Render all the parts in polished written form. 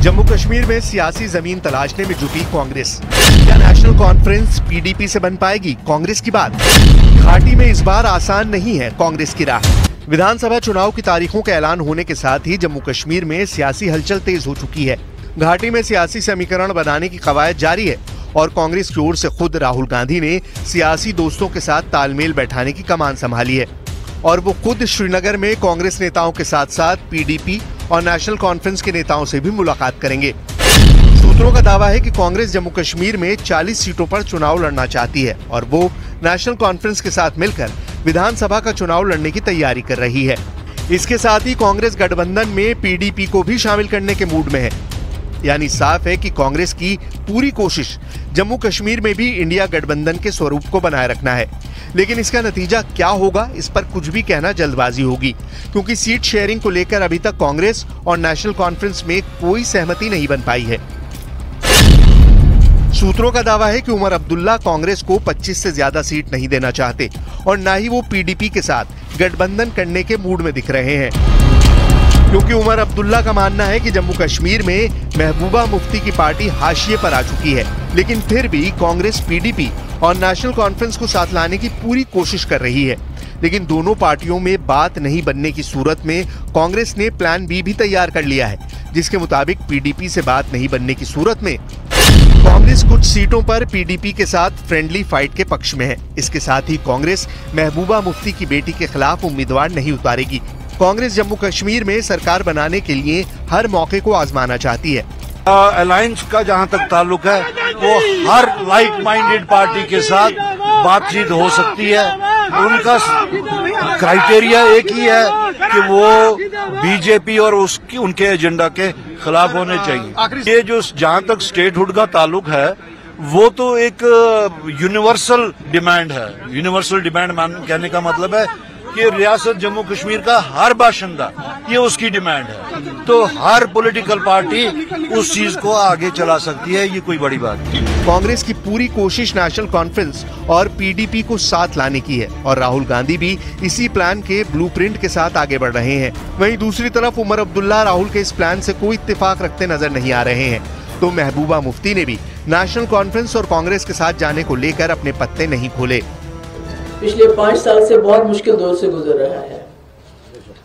जम्मू कश्मीर में सियासी जमीन तलाशने में जुटी कांग्रेस। क्या नेशनल कॉन्फ्रेंस पीडीपी से बन पाएगी कांग्रेस की बात? घाटी में इस बार आसान नहीं है कांग्रेस की राह। विधानसभा चुनाव की तारीखों का ऐलान होने के साथ ही जम्मू कश्मीर में सियासी हलचल तेज हो चुकी है। घाटी में सियासी समीकरण बनाने की कवायद जारी है और कांग्रेस की ओर से खुद राहुल गांधी ने सियासी दोस्तों के साथ तालमेल बैठाने की कमान संभाली है और वो खुद श्रीनगर में कांग्रेस नेताओं के साथ साथ पीडीपी और नेशनल कॉन्फ्रेंस के नेताओं से भी मुलाकात करेंगे। सूत्रों का दावा है कि कांग्रेस जम्मू कश्मीर में 40 सीटों पर चुनाव लड़ना चाहती है और वो नेशनल कॉन्फ्रेंस के साथ मिलकर विधानसभा का चुनाव लड़ने की तैयारी कर रही है। इसके साथ ही कांग्रेस गठबंधन में पीडीपी को भी शामिल करने के मूड में है। यानी साफ है कि कांग्रेस की पूरी कोशिश जम्मू कश्मीर में भी इंडिया गठबंधन के स्वरूप को बनाए रखना है। लेकिन इसका नतीजा क्या होगा, इस पर कुछ भी कहना जल्दबाजी होगी, क्योंकि सीट शेयरिंग को लेकर अभी तक कांग्रेस और नेशनल कॉन्फ्रेंस में कोई सहमति नहीं बन पाई है। सूत्रों का दावा है कि उमर अब्दुल्ला कांग्रेस को 25 से ज्यादा सीट नहीं देना चाहते और न ही वो पीडीपी के साथ गठबंधन करने के मूड में दिख रहे हैं, क्योंकि उमर अब्दुल्ला का मानना है कि जम्मू कश्मीर में महबूबा मुफ्ती की पार्टी हाशिए पर आ चुकी है। लेकिन फिर भी कांग्रेस पीडीपी और नेशनल कॉन्फ्रेंस को साथ लाने की पूरी कोशिश कर रही है। लेकिन दोनों पार्टियों में बात नहीं बनने की सूरत में कांग्रेस ने प्लान बी भी तैयार कर लिया है, जिसके मुताबिक पीडीपी से बात नहीं बनने की सूरत में कांग्रेस कुछ सीटों पर पीडीपी के साथ फ्रेंडली फाइट के पक्ष में है। इसके साथ ही कांग्रेस महबूबा मुफ्ती की बेटी के खिलाफ उम्मीदवार नहीं उतारेगी। कांग्रेस जम्मू कश्मीर में सरकार बनाने के लिए हर मौके को आजमाना चाहती है। अलायंस का जहां तक ताल्लुक है, वो हर लाइक माइंडेड पार्टी के साथ बातचीत हो सकती है। उनका क्राइटेरिया एक ही है कि वो बीजेपी और उनके एजेंडा के खिलाफ होने चाहिए। ये जो जहां तक स्टेटहुड का ताल्लुक है, वो तो एक यूनिवर्सल डिमांड है। यूनिवर्सल डिमांड कहने का मतलब है कि रियासत जम्मू कश्मीर का हर बाशिंदा, ये उसकी डिमांड है। तो हर पॉलिटिकल पार्टी उस चीज को आगे चला सकती है, ये कोई बड़ी बात नहीं। कांग्रेस की पूरी कोशिश नेशनल कॉन्फ्रेंस और पीडीपी को साथ लाने की है और राहुल गांधी भी इसी प्लान के ब्लूप्रिंट के साथ आगे बढ़ रहे हैं। वहीं दूसरी तरफ उमर अब्दुल्ला राहुल के इस प्लान से कोई इत्तेफाक रखते नजर नहीं आ रहे हैं। तो महबूबा मुफ्ती ने भी नेशनल कॉन्फ्रेंस और कांग्रेस के साथ जाने को लेकर अपने पत्ते नहीं खोले। पिछले 5 साल से बहुत मुश्किल दौर से गुजर रहा है।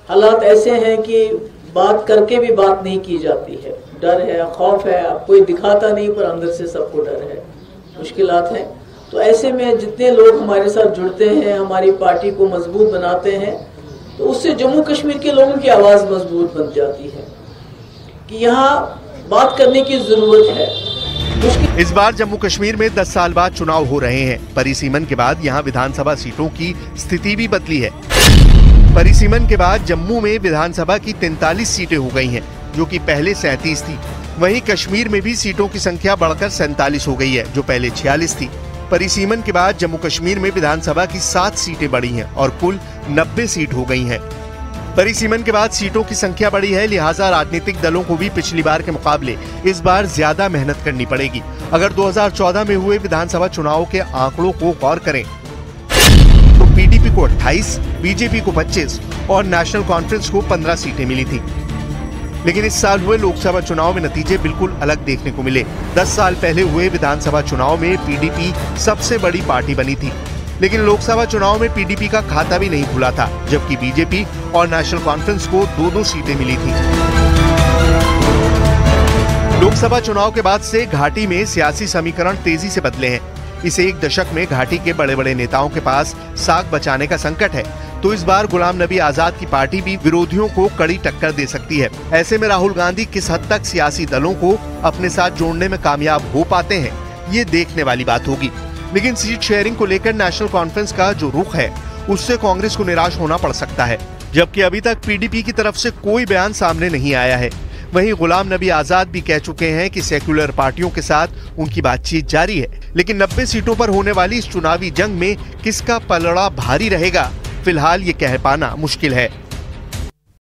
हालात ऐसे हैं कि बात करके भी बात नहीं की जाती है। डर है, खौफ है, कोई दिखाता नहीं पर अंदर से सबको डर है, मुश्किलात हैं। तो ऐसे में जितने लोग हमारे साथ जुड़ते हैं, हमारी पार्टी को मजबूत बनाते हैं, तो उससे जम्मू कश्मीर के लोगों की आवाज़ मजबूत बन जाती है कि यहाँ बात करने की जरूरत है। इस बार जम्मू कश्मीर में 10 साल बाद चुनाव हो रहे हैं। परिसीमन के बाद यहाँ विधानसभा सीटों की स्थिति भी बदली है। परिसीमन के बाद जम्मू में विधानसभा की 43 सीटें हो गई हैं, जो कि पहले 37 थी। वहीं कश्मीर में भी सीटों की संख्या बढ़कर 47 हो गई है, जो पहले 46 थी। परिसीमन के बाद जम्मू कश्मीर में विधानसभा की 7 सीटें बढ़ी हैं और कुल 90 सीट हो गई हैं। परिसीमन के बाद सीटों की संख्या बढ़ी है, लिहाजा राजनीतिक दलों को भी पिछली बार के मुकाबले इस बार ज्यादा मेहनत करनी पड़ेगी। अगर 2014 में हुए विधानसभा चुनाव के आंकड़ों को गौर करें तो पीडीपी को 28, बीजेपी को 25 और नेशनल कॉन्फ्रेंस को 15 सीटें मिली थी। लेकिन इस साल हुए लोकसभा चुनाव में नतीजे बिल्कुल अलग देखने को मिले। 10 साल पहले हुए विधानसभा चुनाव में पीडीपी सबसे बड़ी पार्टी बनी थी, लेकिन लोकसभा चुनाव में पीडीपी का खाता भी नहीं खुला था, जबकि बीजेपी और नेशनल कॉन्फ्रेंस को 2-2 सीटें मिली थी। लोकसभा चुनाव के बाद से घाटी में सियासी समीकरण तेजी से बदले हैं। इस एक दशक में घाटी के बड़े बड़े नेताओं के पास साख बचाने का संकट है, तो इस बार गुलाम नबी आजाद की पार्टी भी विरोधियों को कड़ी टक्कर दे सकती है। ऐसे में राहुल गांधी किस हद तक सियासी दलों को अपने साथ जोड़ने में कामयाब हो पाते हैं, ये देखने वाली बात होगी। लेकिन सीट शेयरिंग को लेकर नेशनल कॉन्फ्रेंस का जो रुख है, उससे कांग्रेस को निराश होना पड़ सकता है, जबकि अभी तक पीडीपी की तरफ से कोई बयान सामने नहीं आया है। वहीं गुलाम नबी आजाद भी कह चुके हैं कि सेक्युलर पार्टियों के साथ उनकी बातचीत जारी है। लेकिन 90 सीटों पर होने वाली इस चुनावी जंग में किसका पलड़ा भारी रहेगा, फिलहाल ये कह पाना मुश्किल है।